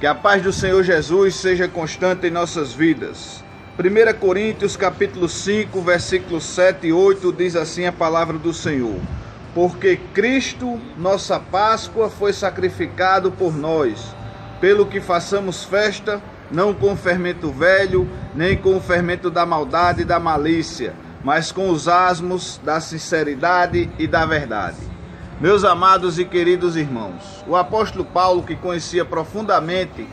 Que a paz do Senhor Jesus seja constante em nossas vidas. 1 Coríntios capítulo 5, versículos 7 e 8 diz assim a palavra do Senhor: Porque Cristo, nossa Páscoa, foi sacrificado por nós, pelo que façamos festa, não com o fermento velho, nem com o fermento da maldade e da malícia, mas com os asmos da sinceridade e da verdade. Meus amados e queridos irmãos, o apóstolo Paulo, que conhecia profundamente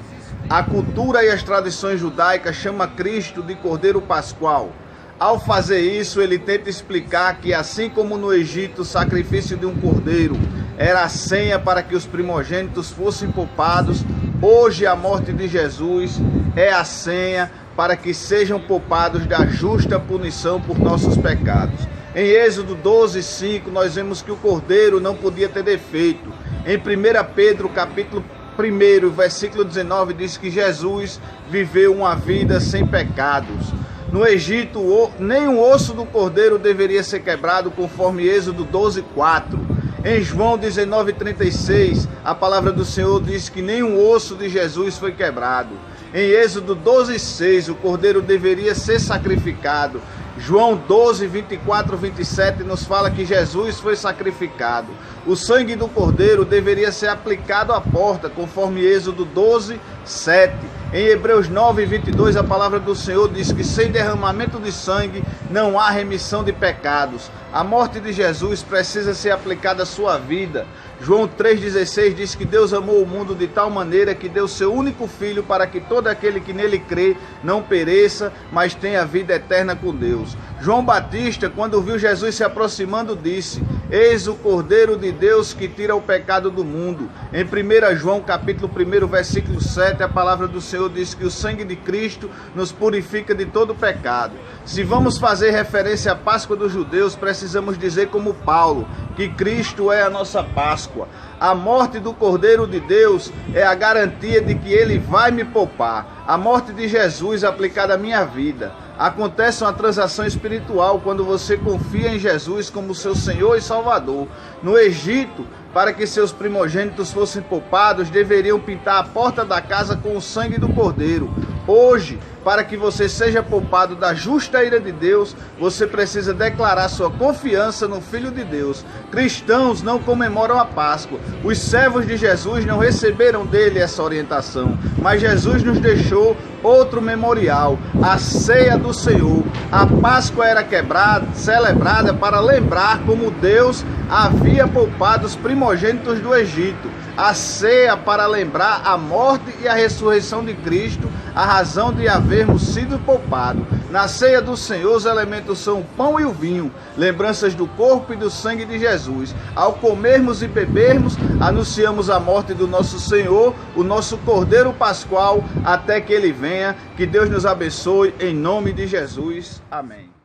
a cultura e as tradições judaicas, chama Cristo de Cordeiro Pascual. Ao fazer isso, ele tenta explicar que, assim como no Egito o sacrifício de um cordeiro era a senha para que os primogênitos fossem poupados, hoje a morte de Jesus é a senha para que sejam poupados da justa punição por nossos pecados. Em Êxodo 12:5, nós vemos que o cordeiro não podia ter defeito. Em 1 Pedro capítulo 1, versículo 19, diz que Jesus viveu uma vida sem pecados. No Egito, nenhum osso do cordeiro deveria ser quebrado, conforme Êxodo 12:4. Em João 19:36, a palavra do Senhor diz que nenhum osso de Jesus foi quebrado. Em Êxodo 12:6, o cordeiro deveria ser sacrificado. João 12, 24, 27 nos fala que Jesus foi sacrificado. O sangue do cordeiro deveria ser aplicado à porta, conforme Êxodo 12, 7. Em Hebreus 9, 22, a palavra do Senhor diz que sem derramamento de sangue não há remissão de pecados. A morte de Jesus precisa ser aplicada à sua vida. João 3,16 diz que Deus amou o mundo de tal maneira que deu seu único Filho para que todo aquele que nele crê não pereça, mas tenha vida eterna com Deus. João Batista, quando viu Jesus se aproximando, disse: Eis o Cordeiro de Deus que tira o pecado do mundo. Em 1 João capítulo 1, versículo 7, a palavra do Senhor diz que o sangue de Cristo nos purifica de todo pecado. Se vamos fazer referência à Páscoa dos judeus, precisamos dizer como Paulo, que Cristo é a nossa Páscoa. A morte do Cordeiro de Deus é a garantia de que Ele vai me poupar. A morte de Jesus aplicada à minha vida. Acontece uma transação espiritual quando você confia em Jesus como seu Senhor e Salvador. No Egito, para que seus primogênitos fossem poupados, deveriam pintar a porta da casa com o sangue do Cordeiro. Hoje, para que você seja poupado da justa ira de Deus, você precisa declarar sua confiança no Filho de Deus. Cristãos não comemoram a Páscoa. Os servos de Jesus não receberam dele essa orientação, mas Jesus nos deixou outro memorial, a ceia do Senhor. A Páscoa era celebrada para lembrar como Deus havia poupado os primogênitos do Egito. A ceia para lembrar a morte e a ressurreição de Cristo, a razão de havermos sido poupados. Na ceia do Senhor, os elementos são o pão e o vinho, lembranças do corpo e do sangue de Jesus. Ao comermos e bebermos, anunciamos a morte do nosso Senhor, o nosso Cordeiro Pascual, até que Ele venha. Que Deus nos abençoe, em nome de Jesus. Amém.